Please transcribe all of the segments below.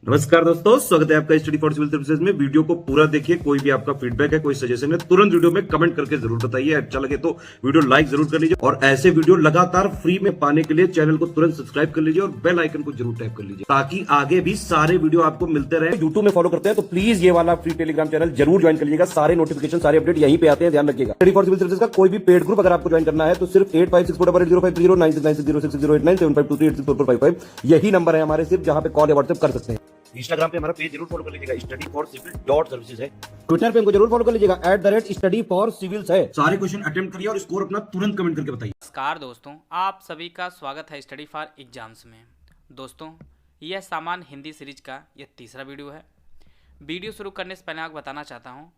नमस्कार दोस्तों, स्वागत है आपका स्टडी फॉर सिविल सर्विसेज में। वीडियो को पूरा देखिए। कोई भी आपका फीडबैक है, कोई सजेशन है, तुरंत वीडियो में कमेंट करके जरूर बताइए। अच्छा लगे तो वीडियो लाइक जरूर कर लीजिए और ऐसे वीडियो लगातार फ्री में पाने के लिए चैनल को तुरंत सब्सक्राइब कर लीजिए और बेल आइकन को जरूर टैप कर लीजिए ताकि आगे भी सारे वीडियो आपको मिलते रहे। यूट्यूब में फॉलो करते हैं तो प्लीज ये वाला फ्री टेलीग्राम चैनल जरूर ज्वाइन कर लीजिएगा। सारे नोटिफिकेशन, सारे अपडेट यहीं पे आते हैं, ध्यान रखिएगा। स्टडी फॉर सिविल सर्विसेज का कोई भी पेड ग्रुप अगर आपको ज्वाइन करना है तो सिर्फ 856488053096906523860455 यही नंबर है हमारे, सिर्फ जहां पे कॉल या व्हाट्सएप कर सकते हैं। इंस्टाग्राम पे हमारा पेज जरूर फॉलो कर लीजिएगा, study for civil dot services है। ट्विटर पे हमको जरूर फॉलो कर लीजिएगा, @study for civils है। सारे क्वेश्चन अटेम्प्ट करिए और स्कोर अपना तुरंत कमेंट करके बताइए। नमस्कार दोस्तों, आप सभी का स्वागत है स्टडी फॉर एग्जाम्स में। दोस्तों, यह सामान्य हिंदी सीरीज का यह तीसरा वीडियो है। वीडियो शुरू करने से पहले आपको बताना चाहता हूँ,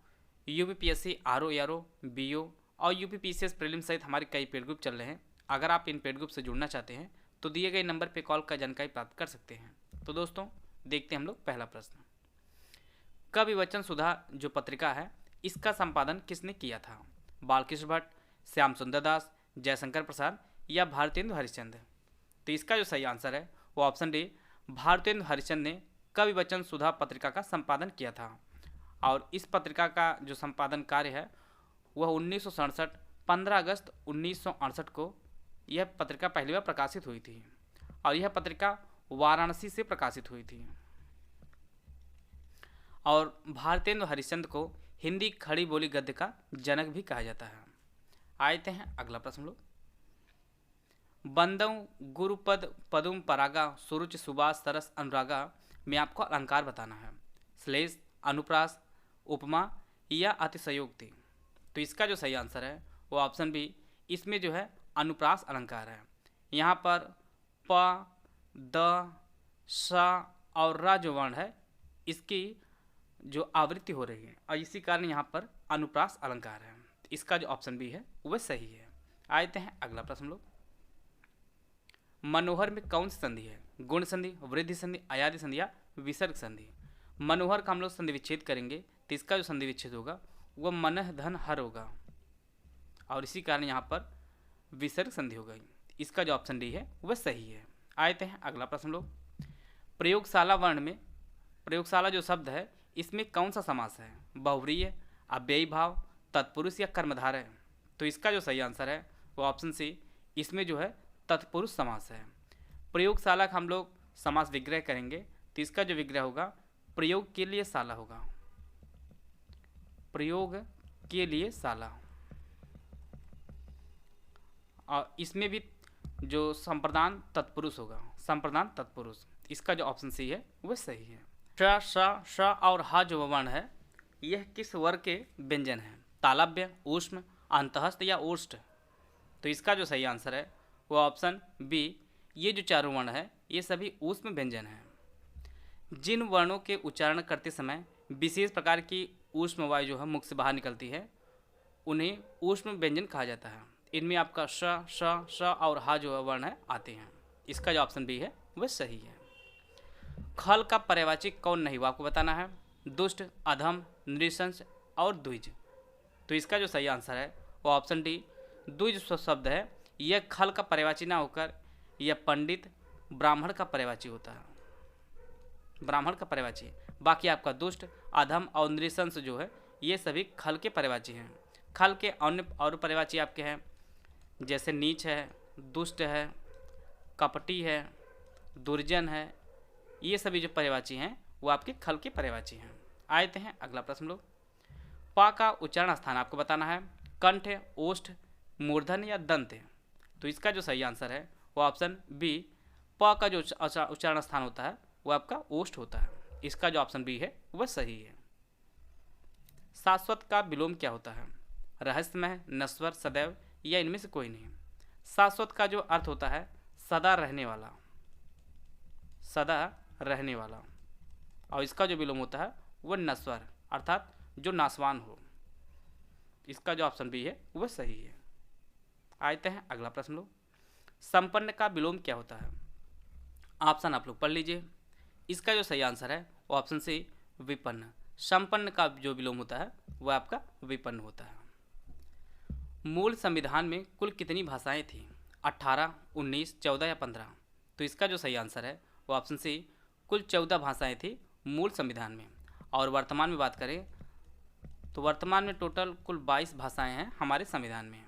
यूपीपीएससी आरओ एआरओ बीओ और यूपीपीसीएस प्रीलिम्स सहित हमारे कई पेड ग्रुप चल रहे हैं। अगर आप इन पेड ग्रुप से जुड़ना चाहते हैं तो दिए गए नंबर पर कॉल कर जानकारी प्राप्त कर सकते हैं। तो दोस्तों, देखते हैं हम लोग पहला प्रश्न। कवि वचन सुधा जो पत्रिका है, इसका संपादन किसने किया था? बालकृष्ण भट्ट, श्याम सुंदर दास, जयशंकर प्रसाद या भारतेंदु हरिश्चंद्र? तो इसका जो सही आंसर है वो ऑप्शन डी, भारतेंदु हरिश्चंद्र ने कवि वचन सुधा पत्रिका का संपादन किया था। और इस पत्रिका का जो संपादन कार्य है वह 1967 15 अगस्त 1968 को यह पत्रिका पहली बार प्रकाशित हुई थी और यह पत्रिका वाराणसी से प्रकाशित हुई थी। और भारतेंदु हरिश्चंद्र को हिंदी खड़ी बोली गद्य का जनक भी कहा जाता है। आते हैं अगला प्रश्न लोग। बंदौ गुरुपद पदुम परागा सुरुच सुबास सरस अनुरागा में आपको अलंकार बताना है। श्लेष, अनुप्रास, उपमा या अतिशयोक्ति? तो इसका जो सही आंसर है वो ऑप्शन बी, इसमें जो है अनुप्रास अलंकार है। यहाँ पर प, द, स और र जो वर्ण है इसकी जो आवृत्ति हो रही है और इसी कारण यहाँ पर अनुप्रास अलंकार है। इसका जो ऑप्शन बी है वह सही है। आते हैं अगला प्रश्न लोग। मनोहर में कौन सी संधि है? गुण संधि, वृद्धि संधि, अयादि संधि या विसर्ग संधि? मनोहर का हम लोग संधि विच्छेद करेंगे तो इसका जो संधि विच्छेद होगा वह मनः धन हर होगा और इसी कारण यहाँ पर विसर्ग संधि हो गई। इसका जो ऑप्शन डी है वह सही है। आते हैं अगला प्रश्न लोग। प्रयोगशाला वर्ण में प्रयोगशाला जो शब्द है इसमें कौन सा समास है? बहुव्रीहि, अव्ययी भाव, तत्पुरुष या कर्मधारय? तो इसका जो सही आंसर है वो ऑप्शन सी, इसमें जो है तत्पुरुष समास है। प्रयोगशाला का हम लोग समास विग्रह करेंगे तो इसका जो विग्रह होगा प्रयोग के लिए शाला होगा। प्रयोग के लिए शाला। और इसमें भी जो संप्रदान तत्पुरुष होगा, संप्रदान तत्पुरुष। इसका जो ऑप्शन सी है वह सही है। श और ह जो वर्ण है यह किस वर्ग के व्यंजन है? तालव्य, ऊष्म, अंतहस्थ या ओष्ठ? तो इसका जो सही आंसर है वो ऑप्शन बी, ये जो चारों वर्ण है ये सभी ऊष्म व्यंजन हैं। जिन वर्णों के उच्चारण करते समय विशेष प्रकार की ऊष्म वायु जो है मुख से बाहर निकलती है उन्हें ऊष्म व्यंजन कहा जाता है। इनमें आपका श और ह जो वर्ण है आते हैं। इसका जो ऑप्शन बी है वह सही है। खल का पर्यायवाची कौन नहीं, वो आपको बताना है। दुष्ट, अधम, नृशंस और द्विज? तो इसका जो सही आंसर है वो ऑप्शन डी, द्विज शब्द है यह खल का पर्यायवाची ना होकर यह पंडित, ब्राह्मण का पर्यायवाची होता है। ब्राह्मण का पर्यायवाची। बाकी आपका दुष्ट, अधम और नृशंस जो है ये सभी खल के पर्यायवाची हैं। खल के अन्य और पर्यायवाची आपके हैं जैसे नीच है, दुष्ट है, कपटी है, दुर्जन है। ये सभी जो पर्यायवाची हैं वो आपके खल के पर्यायवाची हैं। आते हैं अगला प्रश्न लोग। प का उच्चारण स्थान आपको बताना है। कंठ, ओष्ठ, मूर्धन या दंत? तो इसका जो सही आंसर है वो ऑप्शन बी, प का जो उच्चारण स्थान होता है वो आपका ओष्ठ होता है। इसका जो ऑप्शन बी है वह सही है। शाश्वत का विलोम क्या होता है? रहस्यमय, नश्वर, सदैव या इनमें से कोई नहीं? शाश्वत का जो अर्थ होता है सदा रहने वाला, सदा रहने वाला। और इसका जो विलोम होता है वह नश्वर अर्थात जो नाशवान हो। इसका जो ऑप्शन बी है वह सही है। आते हैं अगला प्रश्न लो। संपन्न का विलोम क्या होता है? ऑप्शन आप लोग पढ़ लीजिए। इसका जो सही आंसर है वो ऑप्शन सी, विपन्न। संपन्न का जो विलोम होता है वह आपका विपन्न होता है। मूल संविधान में कुल कितनी भाषाएं थीं? 18, 19, 14 या 15? तो इसका जो सही आंसर है वो ऑप्शन सी, कुल 14 भाषाएं थी मूल संविधान में, और वर्तमान में बात करें तो वर्तमान में टोटल कुल 22 भाषाएं हैं हमारे संविधान में।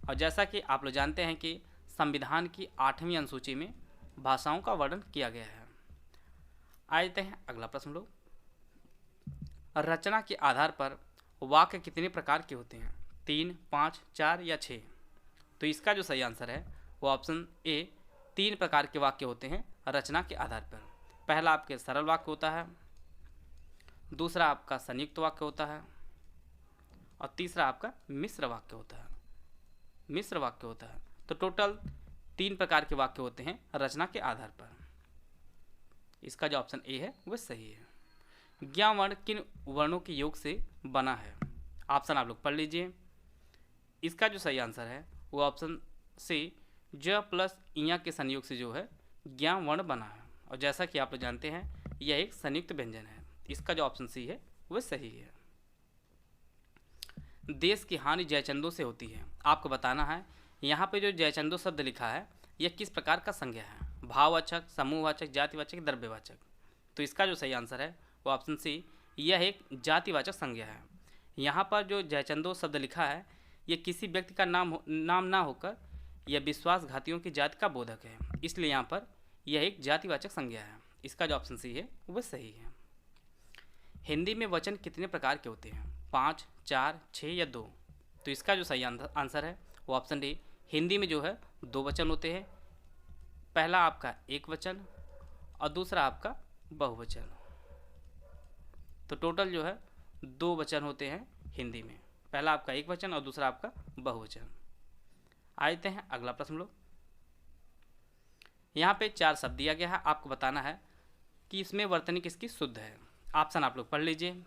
और जैसा कि आप लोग जानते हैं कि संविधान की 8वीं अनुसूची में भाषाओं का वर्णन किया गया है। आते हैं अगला प्रश्न लोग, रचना के आधार पर वाक्य कितने प्रकार के होते हैं? 3, 5, 4 या 6? तो इसका जो सही आंसर है वो ऑप्शन ए, 3 प्रकार के वाक्य होते हैं रचना के आधार पर। पहला आपके सरल वाक्य होता है, दूसरा आपका संयुक्त वाक्य होता है, और तीसरा आपका मिश्र वाक्य होता है। मिश्र वाक्य होता है। तो टोटल 3 प्रकार के वाक्य होते हैं रचना के आधार पर। इसका जो ऑप्शन ए है वह सही है। ज्ञा वर्ण किन वर्णों के योग से बना है? ऑप्शन आप लोग पढ़ लीजिए। इसका जो सही आंसर है वो ऑप्शन सी, ज प्लस इया के संयोग से जो है ज्ञा वर्ण बना है। और जैसा कि आप लोग जानते हैं यह एक संयुक्त व्यंजन है। इसका जो ऑप्शन सी है वह सही है। देश की हानि जयचंदों से होती है। आपको बताना है यहाँ पे जो जयचंदो शब्द लिखा है यह किस प्रकार का संज्ञा है? भाववाचक, समूहवाचक, जातिवाचक, द्रव्यवाचक? तो इसका जो सही आंसर है वो ऑप्शन सी, यह एक जातिवाचक संज्ञा है। यहाँ पर जो जयचंदो शब्द लिखा है यह किसी व्यक्ति का नाम ना होकर यह विश्वासघातियों की जाति का बोधक है, इसलिए यहाँ पर यह एक जातिवाचक संज्ञा है। इसका जो ऑप्शन सी है वह सही है। हिंदी में वचन कितने प्रकार के होते हैं? 5, 4, 6 या 2? तो इसका जो सही आंसर है वो ऑप्शन डी, हिंदी में जो है 2 वचन होते हैं। पहला आपका एक वचन और दूसरा आपका बहुवचन। तो टोटल जो है 2 वचन होते हैं हिंदी में, पहला आपका एक वचन और दूसरा आपका बहुवचन। आते हैं अगला प्रश्न लोग। यहाँ पे 4 शब्द दिया गया है, आपको बताना है कि इसमें वर्तनी किसकी शुद्ध है। ऑप्शन आप लोग पढ़ लीजिए।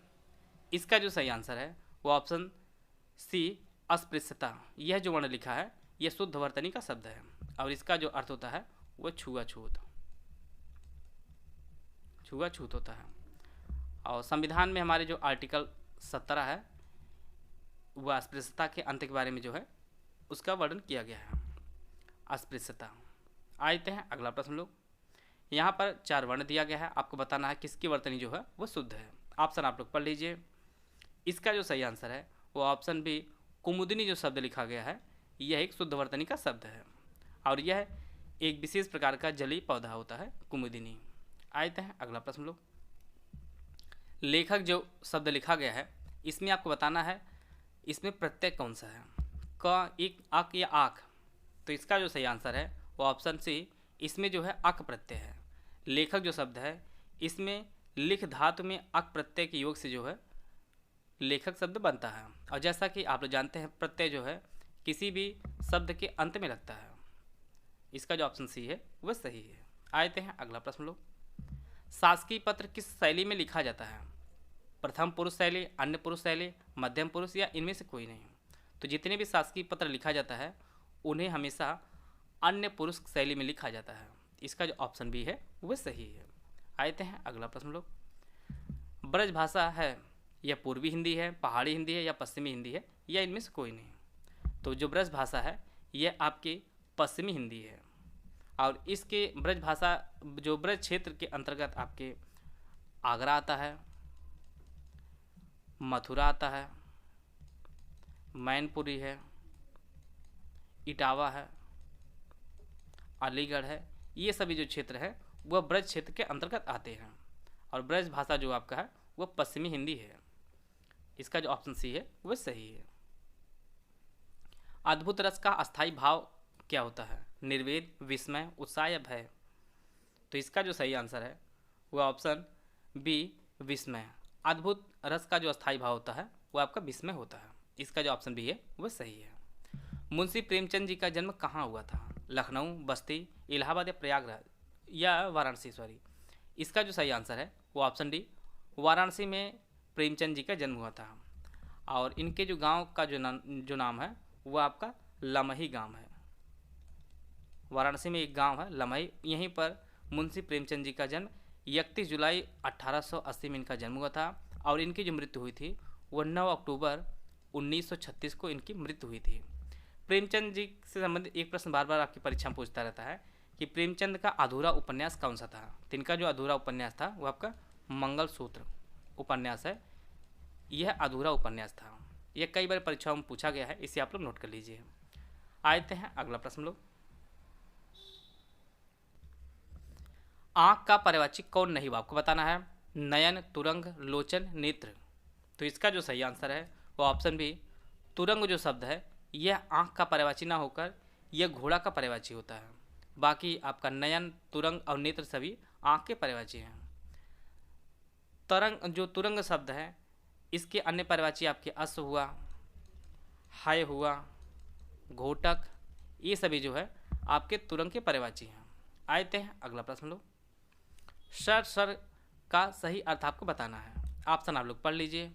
इसका जो सही आंसर है वो ऑप्शन सी, अस्पृश्यता। यह जो वर्ण लिखा है यह शुद्ध वर्तनी का शब्द है, और इसका जो अर्थ होता है वह छुआछूत। छुआछूत होता है। और संविधान में हमारे जो आर्टिकल 17 है वह अस्पृश्यता के अंत के बारे में जो है उसका वर्णन किया गया है, अस्पृश्यता। आते हैं अगला प्रश्न लोग। यहाँ पर 4 वर्ण दिया गया है, आपको बताना है किसकी वर्तनी जो है वो शुद्ध है। ऑप्शन आप लोग पढ़ लीजिए। इसका जो सही आंसर है वो ऑप्शन बी, कुमुदिनी जो शब्द लिखा गया है यह एक शुद्ध वर्तनी का शब्द है, और यह एक विशेष प्रकार का जलीय पौधा होता है कुमुदिनी। आते हैं अगला प्रश्न लोग। लेखक जो शब्द लिखा गया है इसमें आपको बताना है इसमें प्रत्यय कौन सा है? क, इक, अक या आख? तो इसका जो सही आंसर है वो ऑप्शन सी, इसमें जो है अक प्रत्यय है। लेखक जो शब्द है इसमें लिख धातु में अक प्रत्यय के योग से जो है लेखक शब्द बनता है। और जैसा कि आप लोग जानते हैं प्रत्यय जो है किसी भी शब्द के अंत में लगता है। इसका जो ऑप्शन सी है वह सही है। आते हैं अगला प्रश्न लोग। शासकीय पत्र किस शैली में लिखा जाता है? प्रथम पुरुष शैली, अन्य पुरुष शैली, मध्यम पुरुष या इनमें से कोई नहीं? तो जितने भी शासकीय पत्र लिखा जाता है उन्हें हमेशा अन्य पुरुष शैली में लिखा जाता है। इसका जो ऑप्शन बी है वह सही है। आते हैं अगला प्रश्न लोग। ब्रज भाषा है यह पूर्वी हिंदी है, पहाड़ी हिंदी है या पश्चिमी हिंदी है, या इनमें से कोई नहीं? तो जो ब्रज भाषा है यह आपकी पश्चिमी हिंदी है, और इसके ब्रज भाषा जो ब्रज क्षेत्र के अंतर्गत आपके आगरा आता है, मथुरा आता है, मैनपुरी है, इटावा है, अलीगढ़ है, ये सभी जो क्षेत्र है वह ब्रज क्षेत्र के अंतर्गत आते हैं, और ब्रज भाषा जो आपका है वह पश्चिमी हिंदी है। इसका जो ऑप्शन सी है वह सही है। अद्भुत रस का अस्थायी भाव क्या होता है? निर्वेद, विस्मय, उत्साह या भय? तो इसका जो सही आंसर है वह ऑप्शन बी, विस्मय। अद्भुत रस का जो अस्थायी भाव होता है वह आपका विस्मय होता है। इसका जो ऑप्शन बी है वह सही है। मुंशी प्रेमचंद जी का जन्म कहाँ हुआ था? लखनऊ, बस्ती, इलाहाबाद या प्रयागराज या वाराणसी? इसका जो सही आंसर है वो ऑप्शन डी, वाराणसी में प्रेमचंद जी का जन्म हुआ था, और इनके जो गांव का जो नाम है वो आपका लमही गांव है। वाराणसी में एक गांव है लमही, यहीं पर मुंशी प्रेमचंद जी का जन्म 31 जुलाई 1880 में इनका जन्म हुआ था, और इनकी जो मृत्यु हुई थी वह 9 अक्टूबर 1936 को इनकी मृत्यु हुई थी। प्रेमचंद जी से संबंधित एक प्रश्न बार बार आपकी परीक्षा में पूछता रहता है कि प्रेमचंद का अधूरा उपन्यास कौन सा था। तो इनका जो अधूरा उपन्यास था वो आपका मंगलसूत्र उपन्यास है। यह अधूरा उपन्यास था। यह कई बार परीक्षाओं में पूछा गया है, इसे आप लोग नोट कर लीजिए। आते हैं अगला प्रश्न लोग। आँख का पर्यायवाची कौन नहीं, वो आपको बताना है। नयन, तुरंग, लोचन, नेत्र। तो इसका जो सही आंसर है वो ऑप्शन बी, तुरंग जो शब्द है यह आँख का पर्यायवाची ना होकर यह घोड़ा का पर्यायवाची होता है। बाकी आपका नयन, तुरंग और नेत्र सभी आँख के पर्यायवाची हैं। तरंग जो तुरंग शब्द है इसके अन्य पर्यायवाची आपके अश्व हुआ, हाय हुआ, घोटक, ये सभी जो है आपके तुरंग के पर्यायवाची हैं। आते हैं अगला प्रश्न लो। सर का सही अर्थ आपको बताना है। ऑप्शन आप लोग पढ़ लीजिए।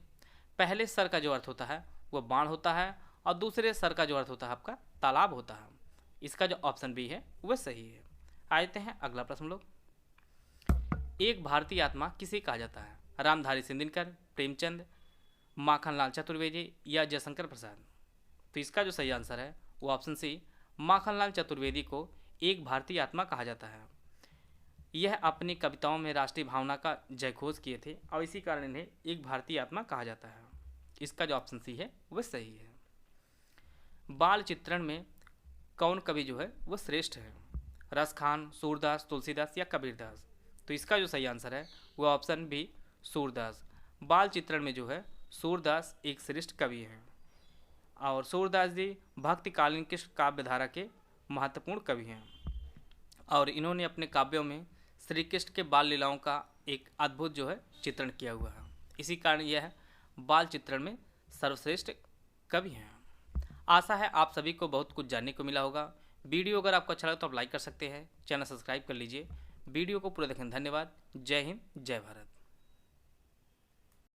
पहले सर का जो अर्थ होता है वो बाण होता है और दूसरे सर का जो अर्थ होता है आपका तालाब होता है। इसका जो ऑप्शन बी है वह सही है। आते हैं अगला प्रश्न लोग। एक भारतीय आत्मा किसे कहा जाता है? रामधारी सिंधिनकर, प्रेमचंद, माखनलाल चतुर्वेदी या जयशंकर प्रसाद। तो इसका जो सही आंसर है वो ऑप्शन सी, माखनलाल चतुर्वेदी को एक भारतीय आत्मा कहा जाता है। यह अपनी कविताओं में राष्ट्रीय भावना का जयघोष किए थे और इसी कारण इन्हें एक भारतीय आत्मा कहा जाता है। इसका जो ऑप्शन सी है वह सही है। बाल चित्रण में कौन कवि जो है वह श्रेष्ठ है? रसखान, सूरदास, तुलसीदास या कबीरदास। तो इसका जो सही आंसर है वह ऑप्शन बी, सूरदास। बाल चित्रण में जो है सूरदास एक श्रेष्ठ कवि हैं और सूरदास जी भक्तिकालीन कृष्ण काव्य धारा के महत्वपूर्ण कवि हैं और इन्होंने अपने काव्यों में श्री कृष्ण के बाल लीलाओं का एक अद्भुत जो है चित्रण किया हुआ है। इसी कारण यह बाल चित्रण में सर्वश्रेष्ठ कवि हैं। आशा है आप सभी को बहुत कुछ जानने को मिला होगा। वीडियो अगर आपको अच्छा लगा तो आप लाइक कर सकते हैं, चैनल सब्सक्राइब कर लीजिए। वीडियो को पूरा देखने धन्यवाद। जय हिंद, जय भारत।